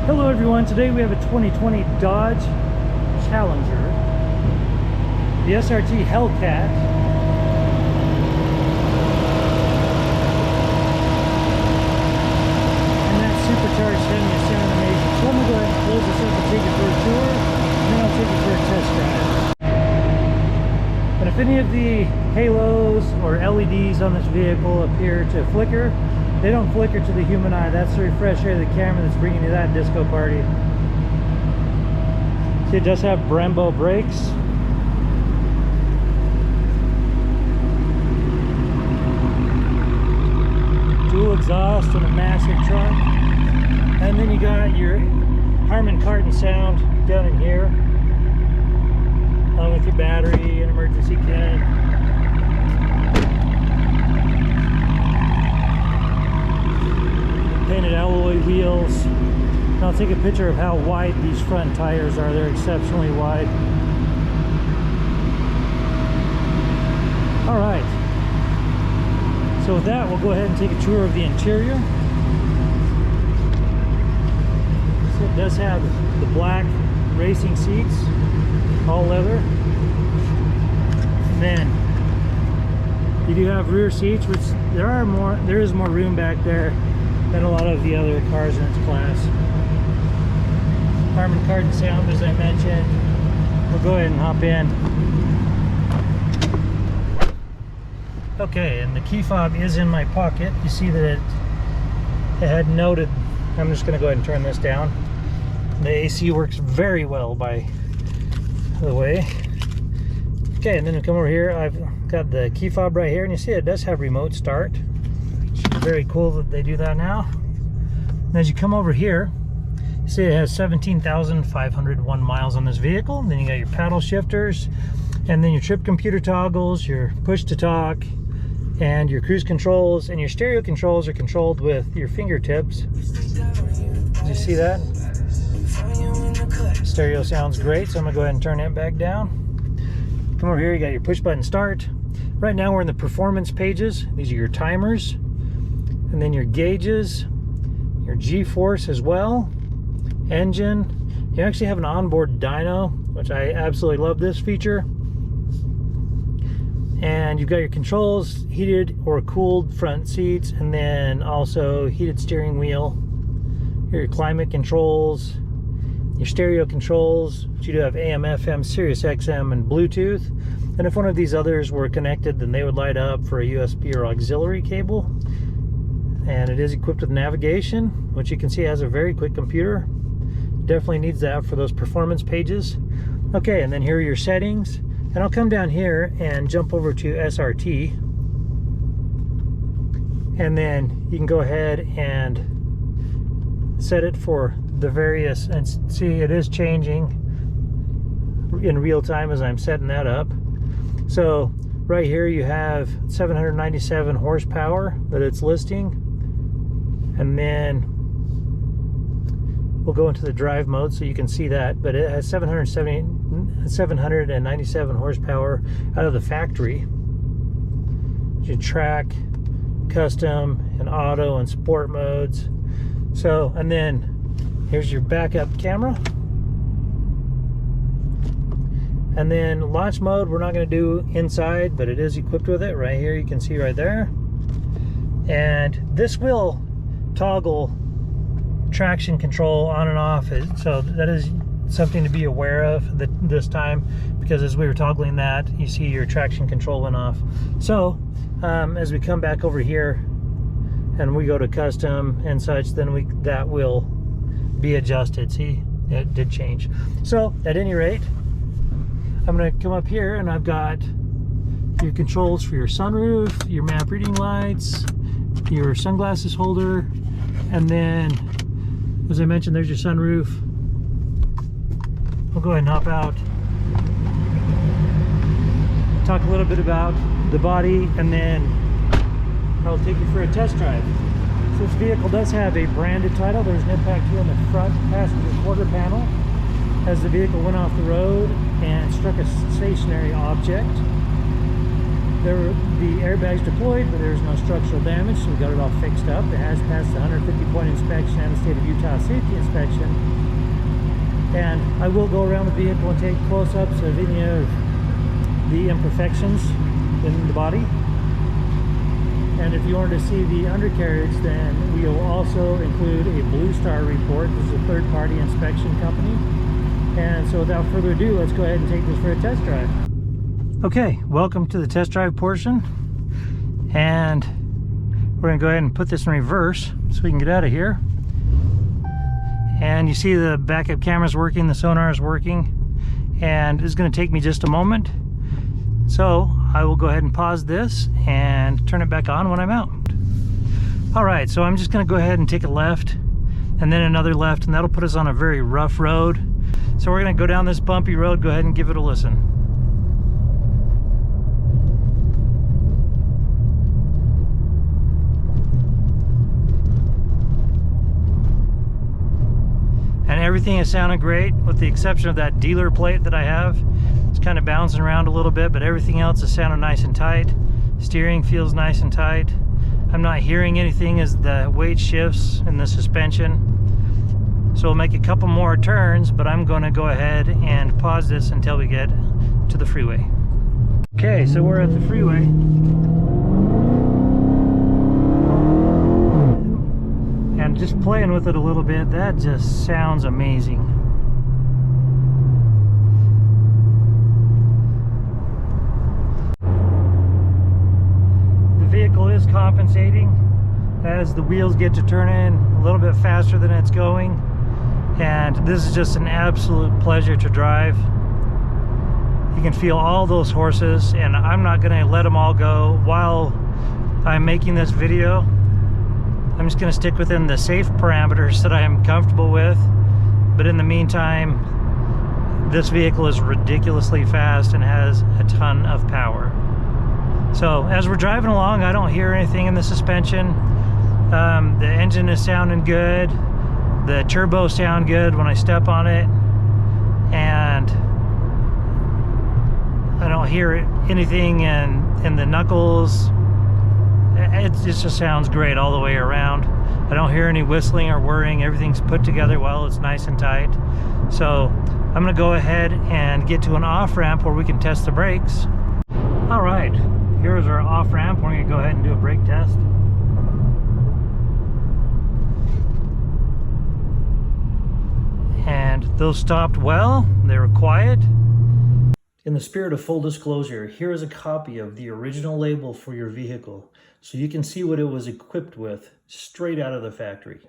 Hello everyone, today we have a 2020 Dodge Challenger, the SRT Hellcat. And that supercharged HEMI is sounding amazing. So I'm going to go ahead and close this up and take it for a tour, and then I'll take it for a test drive. And if any of the halos or LEDs on this vehicle appear to flicker, they don't flicker to the human eye. That's the refresh rate of the camera that's bringing you that disco party. See, it does have Brembo brakes. Dual exhaust and a massive trunk. And then you got your Harman Kardon sound down in here, along with your battery and emergency kit. Painted alloy wheels. And I'll take a picture of how wide these front tires are. They're exceptionally wide. All right. So with that, we'll go ahead and take a tour of the interior. So it does have the black racing seats, all leather. And then you do have rear seats, which there is more room back there than a lot of the other cars in its class. Harman Kardon sound, as I mentioned. We'll go ahead and hop in. Okay, and the key fob is in my pocket. You see that it had noted. I'm just going to go ahead and turn this down. The AC works very well, by the way. Okay, and then we come over here. I've got the key fob right here, and you see it does have remote start. Very cool that they do that now. And as you come over here, you see it has 17,501 miles on this vehicle. And then you got your paddle shifters, and then your trip computer toggles, your push to talk, and your cruise controls, and your stereo controls are controlled with your fingertips. Did you see that? Stereo sounds great, so I'm gonna go ahead and turn that back down. Come over here, you got your push button start. Right now we're in the performance pages. These are your timers. And then your gauges, your G-force as well, engine. You actually have an onboard dyno, which I absolutely love this feature. And you've got your controls, heated or cooled front seats, and then also heated steering wheel. Here are your climate controls, your stereo controls, which you do have AM, FM, Sirius XM, and Bluetooth. And if one of these others were connected, then they would light up for a USB or auxiliary cable. And it is equipped with navigation, which you can see has a very quick computer. Definitely needs that for those performance pages. Okay, and then here are your settings. And I'll come down here and jump over to SRT. And then you can go ahead and set it for the various, and see it is changing in real time as I'm setting that up. So right here you have 797 horsepower that it's listing. And then we'll go into the drive mode so you can see that, but it has 797 horsepower out of the factory. You track, custom, and auto and sport modes. So, and then here's your backup camera. And then launch mode, we're not going to do inside, but it is equipped with it. Right here, you can see right there. And this will toggle traction control on and off, so that is something to be aware of this time, because as we were toggling that, you see your traction control went off. So as we come back over here and we go to custom and such, then that will be adjusted. See, it did change. So at any rate, I'm going to come up here and I've got your controls for your sunroof, your map reading lights, your sunglasses holder, and then, as I mentioned, there's your sunroof. I'll go ahead and hop out, talk a little bit about the body, and then I'll take you for a test drive. So this vehicle does have a branded title. There's an impact here on the front passenger quarter panel as the vehicle went off the road and struck a stationary object. the airbag's deployed, but there's no structural damage, so we got it all fixed up. It has passed the 150-point inspection and the state of Utah safety inspection. And I will go around the vehicle and take close-ups of any of the imperfections in the body. And if you wanted to see the undercarriage, then we will also include a Blue Star report. This is a third-party inspection company. And so without further ado, let's go ahead and take this for a test drive. Okay, welcome to the test drive portion. And we're gonna go ahead and put this in reverse so we can get out of here. And you see the backup camera's working, the sonar is working, and it's gonna take me just a moment. So I will go ahead and pause this and turn it back on when I'm out. All right, so I'm just gonna go ahead and take a left and then another left, and that'll put us on a very rough road. So we're gonna go down this bumpy road, go ahead and give it a listen. And everything is sounding great with the exception of that dealer plate that I have. It's kind of bouncing around a little bit, but everything else is sounding nice and tight. Steering feels nice and tight. I'm not hearing anything as the weight shifts in the suspension. So we'll make a couple more turns, but I'm going to go ahead and pause this until we get to the freeway. Okay, so we're at the freeway. And just playing with it a little bit, that just sounds amazing. The vehicle is compensating as the wheels get to turn in a little bit faster than it's going. And this is just an absolute pleasure to drive. You can feel all those horses, and I'm not gonna let them all go while I'm making this video. I'm just gonna stick within the safe parameters that I am comfortable with. But in the meantime, this vehicle is ridiculously fast and has a ton of power. So as we're driving along, I don't hear anything in the suspension. The engine is sounding good. The turbo sound good when I step on it, and I don't hear anything in the knuckles. It just sounds great all the way around. I don't hear any whistling or whirring. Everything's put together well. It's nice and tight. So I'm gonna go ahead and get to an off-ramp where we can test the brakes. All right, here's our off-ramp. We're gonna go ahead and do a brake test. And those stopped well, they were quiet. In the spirit of full disclosure, here is a copy of the original label for your vehicle, so you can see what it was equipped with straight out of the factory.